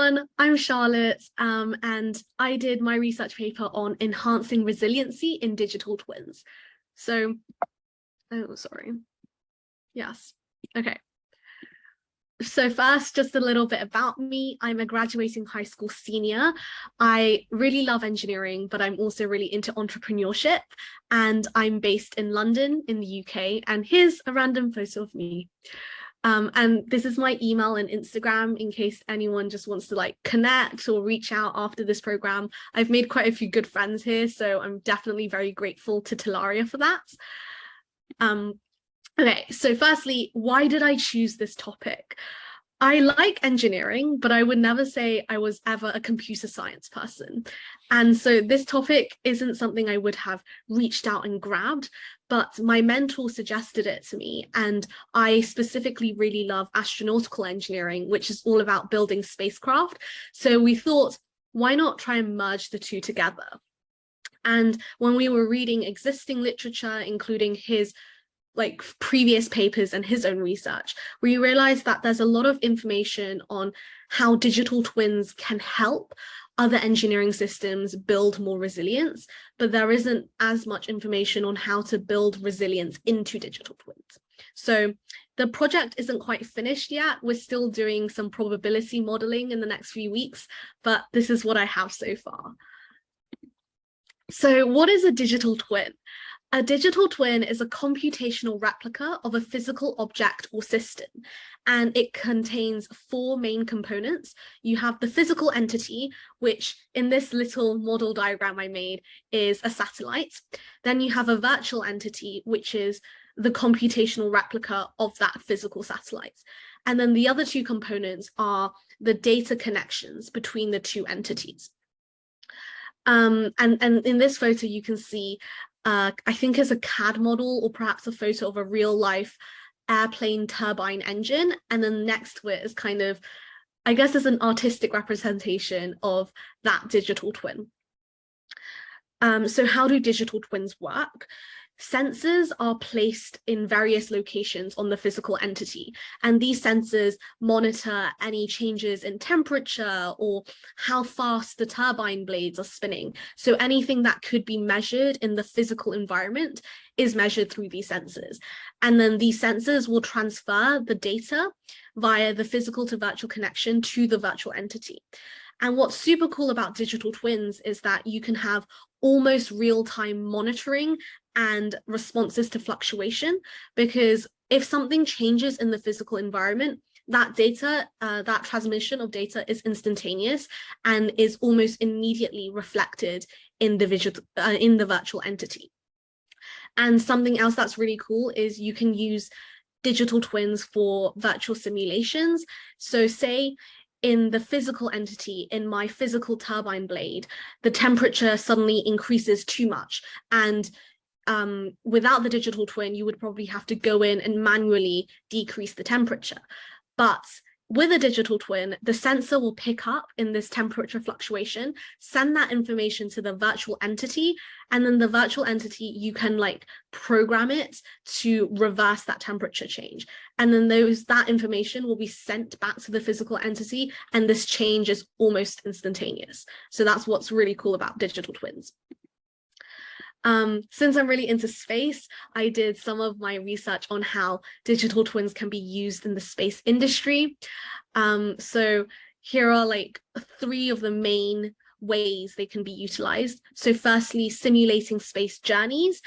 everyone, I'm Charlotte, and I did my research paper on enhancing resiliency in digital twins. So, oh, sorry. Yes, okay. So first, just a little bit about me. I'm a graduating high school senior. I really love engineering, but I'm also really into entrepreneurship, and I'm based in London in the UK, and here's a random photo of me. And this is my email and Instagram in case anyone just wants to like connect or reach out after this program. I've made quite a few good friends here, so I'm definitely very grateful to Talaria for that. Okay, so firstly, why did I choose this topic? I like engineering, but I would never say I was ever a computer science person. And so this topic isn't something I would have reached out and grabbed, but my mentor suggested it to me. And I specifically really love astronautical engineering, which is all about building spacecraft. So we thought, why not try and merge the two together? And when we were reading existing literature, including his like previous papers and his own research, we realized that there's a lot of information on how digital twins can help other engineering systems build more resilience, but there isn't as much information on how to build resilience into digital twins. So the project isn't quite finished yet. We're still doing some probability modeling in the next few weeks, but this is what I have so far. So what is a digital twin? A digital twin is a computational replica of a physical object or system, and it contains four main components. You have the physical entity, which in this little model diagram I made is a satellite. Then you have a virtual entity, which is the computational replica of that physical satellite. And then the other two components are the data connections between the two entities. And in this photo, you can see I think it's a CAD model or perhaps a photo of a real life airplane turbine engine. And then next to it is kind of, I guess it's an artistic representation of that digital twin. So how do digital twins work? Sensors are placed in various locations on the physical entity, and these sensors monitor any changes in temperature or how fast the turbine blades are spinning. So anything that could be measured in the physical environment is measured through these sensors. And then these sensors will transfer the data via the physical to virtual connection to the virtual entity. And what's super cool about digital twins is that you can have almost real-time monitoring and responses to fluctuation, because if something changes in the physical environment, that data, that transmission of data is instantaneous and is almost immediately reflected in the virtual entity. And something else that's really cool is you can use digital twins for virtual simulations. So say in the physical entity, in my physical turbine blade, the temperature suddenly increases too much. And without the digital twin, you would probably have to go in and manually decrease the temperature. But with a digital twin, the sensor will pick up in this temperature fluctuation, send that information to the virtual entity, and then the virtual entity, you can like program it to reverse that temperature change. And then that information will be sent back to the physical entity, and this change is almost instantaneous. So that's what's really cool about digital twins. Since I'm really into space, I did some of my research on how digital twins can be used in the space industry. So here are like three of the main ways they can be utilized. So firstly, simulating space journeys.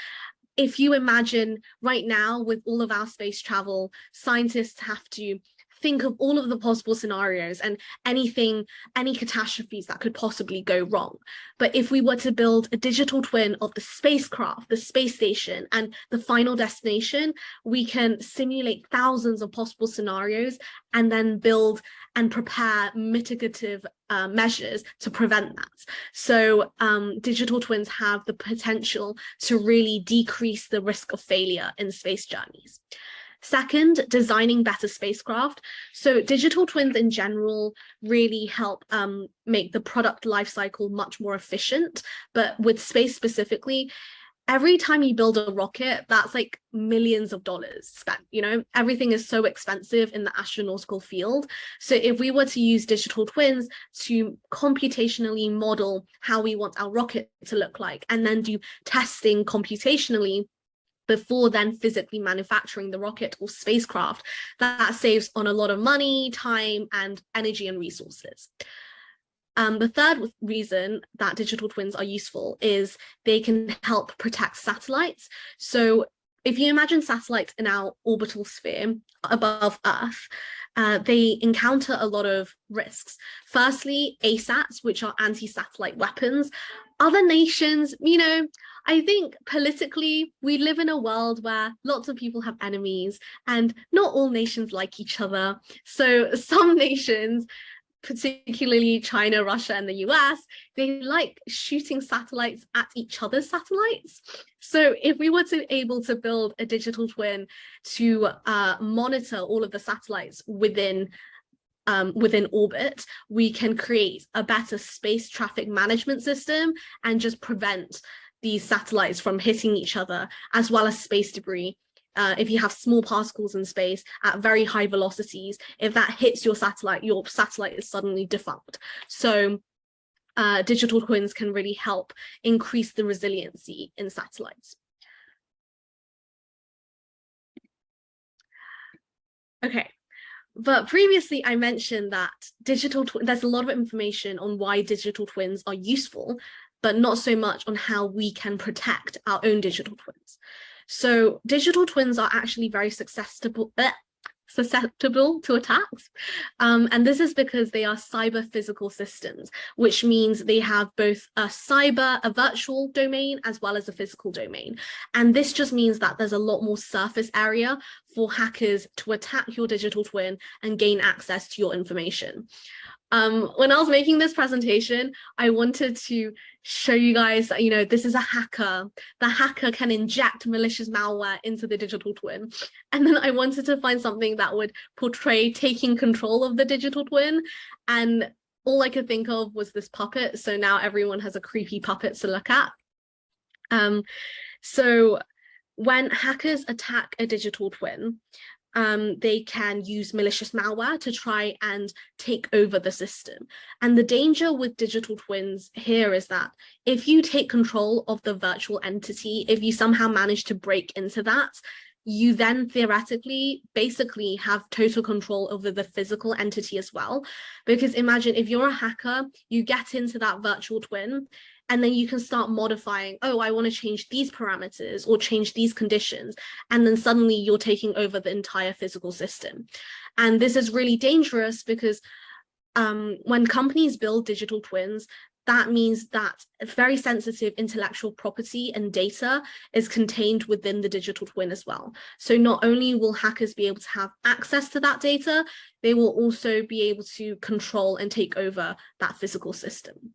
If you imagine right now with all of our space travel, scientists have to think of all of the possible scenarios and any catastrophes that could possibly go wrong. But if we were to build a digital twin of the spacecraft, the space station, and the final destination, we can simulate thousands of possible scenarios and then build and prepare mitigative measures to prevent that. So digital twins have the potential to really decrease the risk of failure in space journeys. Second, designing better spacecraft. So digital twins in general really help make the product lifecycle much more efficient, but with space specifically, every time you build a rocket, that's like millions of dollars spent. Everything is so expensive in the astronautical field. So if we were to use digital twins to computationally model how we want our rocket to look like, and then do testing computationally before then physically manufacturing the rocket or spacecraft, that saves on a lot of money, time, and energy and resources. The third reason that digital twins are useful is they can help protect satellites. So if you imagine satellites in our orbital sphere above Earth, they encounter a lot of risks. Firstly, ASATs, which are anti-satellite weapons. Other nations, I think politically, we live in a world where lots of people have enemies and not all nations like each other. So some nations, particularly China, Russia, and the US, they like shooting satellites at each other's satellites. So if we were to able to build a digital twin to monitor all of the satellites within orbit, we can create a better space traffic management system and just prevent these satellites from hitting each other, as well as space debris. If you have small particles in space at very high velocities, if that hits your satellite is suddenly defunct. So digital twins can really help increase the resiliency in satellites. Okay, but previously I mentioned that there's a lot of information on why digital twins are useful, but not so much on how we can protect our own digital twins. So digital twins are actually very susceptible to attacks. And this is because they are cyber physical systems, which means they have both a virtual domain, as well as a physical domain. And this just means that there's a lot more surface area for hackers to attack your digital twin and gain access to your information. When I was making this presentation, I wanted to show you guys that, this is a hacker. The hacker can inject malicious malware into the digital twin. And then I wanted to find something that would portray taking control of the digital twin. And all I could think of was this puppet. So now everyone has a creepy puppet to look at. So when hackers attack a digital twin, they can use malicious malware to try and take over the system. And the danger with digital twins here is that if you take control of the virtual entity, if you somehow manage to break into that, you then theoretically basically have total control over the physical entity as well. Because imagine if you're a hacker, you get into that virtual twin, and then you can start modifying, oh, I want to change these parameters or change these conditions. And then suddenly you're taking over the entire physical system. And this is really dangerous because when companies build digital twins, that means that very sensitive intellectual property and data is contained within the digital twin as well. So not only will hackers be able to have access to that data, they will also be able to control and take over that physical system.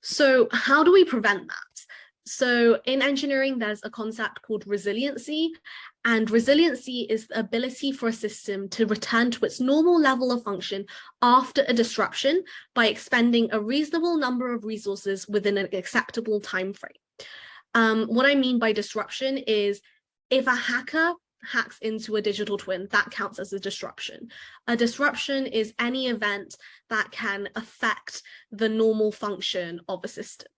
So how do we prevent that? So in engineering, there's a concept called resiliency, and resiliency is the ability for a system to return to its normal level of function after a disruption by expending a reasonable number of resources within an acceptable time frame. What I mean by disruption is if a hacker hacks into a digital twin, that counts as a disruption. A disruption is any event that can affect the normal function of a system.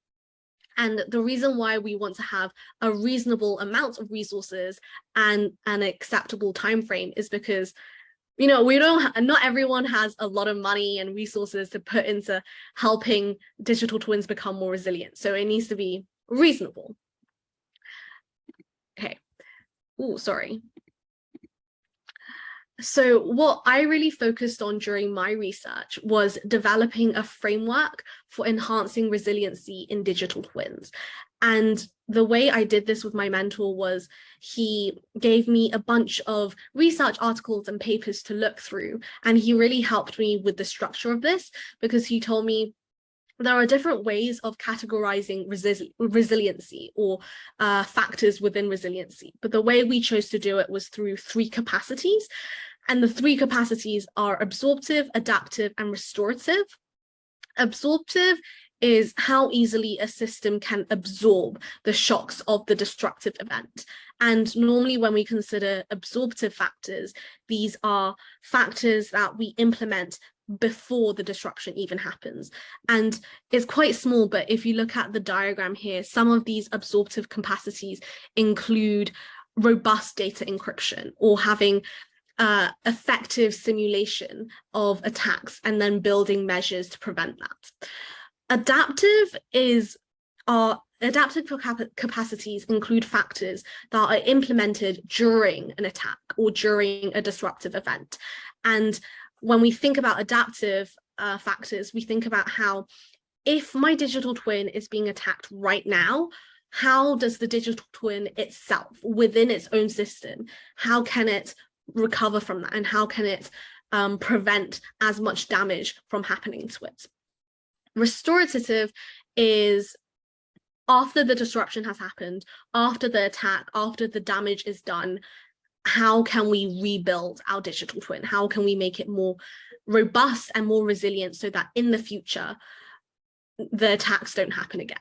And the reason why we want to have a reasonable amount of resources and an acceptable time frame is because, not everyone has a lot of money and resources to put into helping digital twins become more resilient. So it needs to be reasonable. Okay. Oh, sorry. So what I really focused on during my research was developing a framework for enhancing resiliency in digital twins. And the way I did this with my mentor was he gave me a bunch of research articles and papers to look through. And he really helped me with the structure of this because he told me there are different ways of categorizing resiliency or factors within resiliency. But the way we chose to do it was through 3 capacities. And the 3 capacities are absorptive, adaptive, and restorative. Absorptive is how easily a system can absorb the shocks of the disruptive event. And normally when we consider absorptive factors, these are factors that we implement before the disruption even happens. And it's quite small, but if you look at the diagram here, some of these absorptive capacities include robust data encryption, or having effective simulation of attacks and then building measures to prevent that. Adaptive capacities include factors that are implemented during an attack or during a disruptive event. And when we think about adaptive factors, we think about how, if my digital twin is being attacked right now, how does the digital twin itself, within its own system, how can it recover from that, and how can it prevent as much damage from happening to it? Restorative is after the disruption has happened, after the attack, after the damage is done, how can we rebuild our digital twin? How can we make it more robust and more resilient so that in the future, the attacks don't happen again?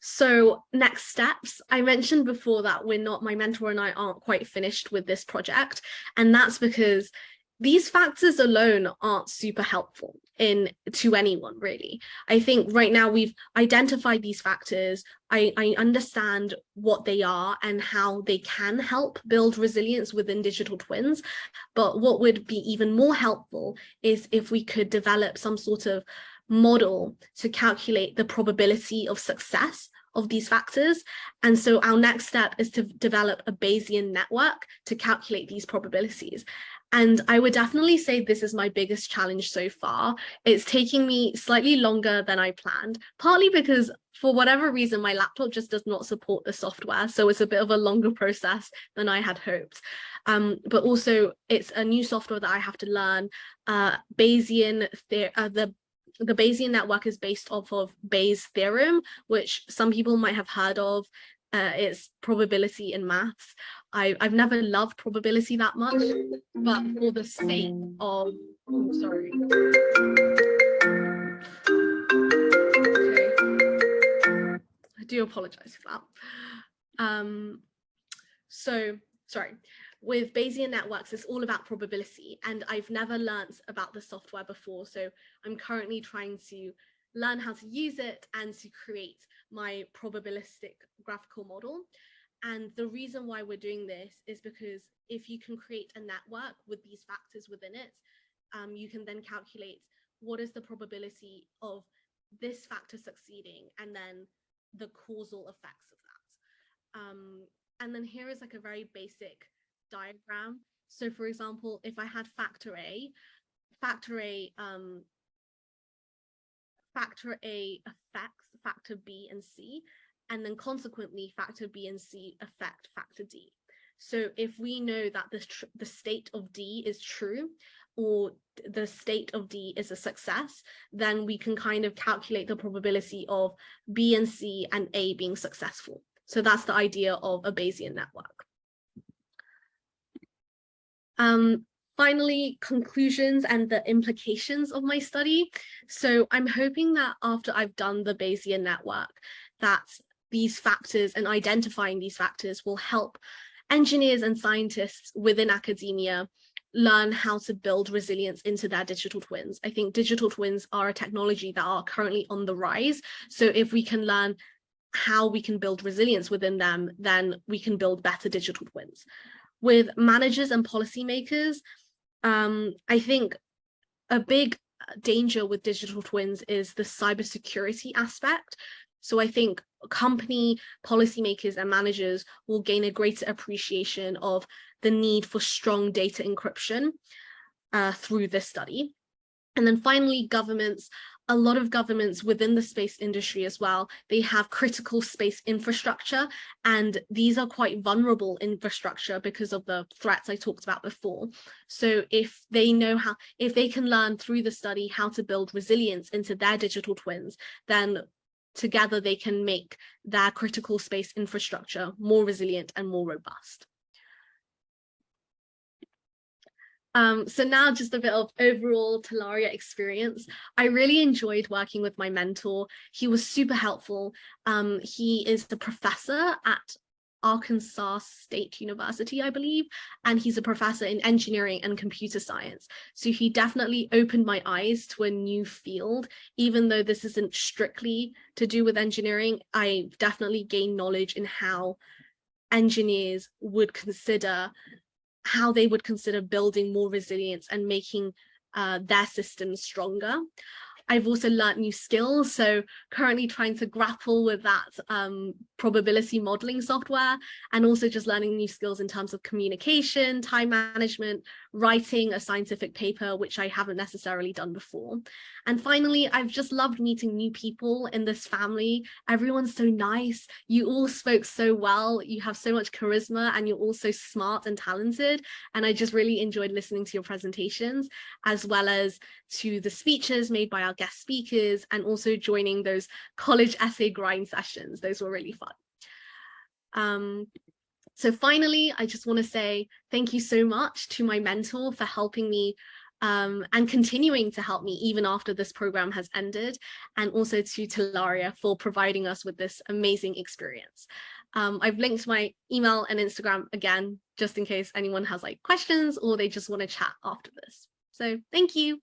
So next steps, I mentioned before that my mentor and I aren't quite finished with this project. And that's because these factors alone aren't super helpful to anyone, really. I think right now we've identified these factors. I understand what they are and how they can help build resilience within digital twins. But what would be even more helpful is if we could develop some sort of model to calculate the probability of success of these factors. And so our next step is to develop a Bayesian network to calculate these probabilities. And I would definitely say this is my biggest challenge so far. It's taking me slightly longer than I planned, partly because for whatever reason, my laptop just does not support the software. So it's a bit of a longer process than I had hoped. But also it's a new software that I have to learn. The Bayesian network is based off of Bayes' theorem, which some people might have heard of. It's probability in maths. I've never loved probability that much, but for the sake of, sorry. Okay. I do apologize for that. So, sorry. With Bayesian networks, it's all about probability, and I've never learnt about the software before, so I'm currently trying to learn how to use it and to create my probabilistic graphical model. And the reason why we're doing this is because if you can create a network with these factors within it, you can then calculate what is the probability of this factor succeeding and then the causal effects of that. And then here is like a very basic diagram. So for example, if I had factor A affects factor B and C, and then consequently factor B and C affect factor D. So if we know that the state of D is true, or the state of D is a success, then we can kind of calculate the probability of B and C and A being successful. So that's the idea of a Bayesian network. Finally, conclusions and the implications of my study. So I'm hoping that after I've done the Bayesian network, that these factors and identifying these factors will help engineers and scientists within academia learn how to build resilience into their digital twins. I think digital twins are a technology that are currently on the rise. So if we can learn how we can build resilience within them, then we can build better digital twins. With managers and policymakers, I think a big danger with digital twins is the cybersecurity aspect. So I think company policymakers and managers will gain a greater appreciation of the need for strong data encryption through this study. And then finally, governments. A lot of governments within the space industry as well, they have critical space infrastructure, and these are quite vulnerable infrastructure because of the threats I talked about before. So if they can learn through the study how to build resilience into their digital twins, then together they can make their critical space infrastructure more resilient and more robust. So now just a bit of overall Talaria experience. I really enjoyed working with my mentor. He was super helpful. He is the professor at Arkansas State University, I believe, and he's a professor in engineering and computer science. So he definitely opened my eyes to a new field. Even though this isn't strictly to do with engineering, I definitely gained knowledge in how engineers would consider how they would consider building more resilience and making their systems stronger. I've also learned new skills, so currently trying to grapple with that probability modeling software, and also just learning new skills in terms of communication, time management, writing a scientific paper, which I haven't necessarily done before. And finally, I've just loved meeting new people in this family. Everyone's so nice. You all spoke so well. You have so much charisma, and you're all so smart and talented. And I just really enjoyed listening to your presentations, as well as to the speeches made by our guest speakers, and also joining those college essay grind sessions. Those were really fun. So finally, I just want to say thank you so much to my mentor for helping me and continuing to help me even after this program has ended, and also to Talaria for providing us with this amazing experience. I've linked my email and Instagram again, just in case anyone has like questions or they just want to chat after this. So thank you.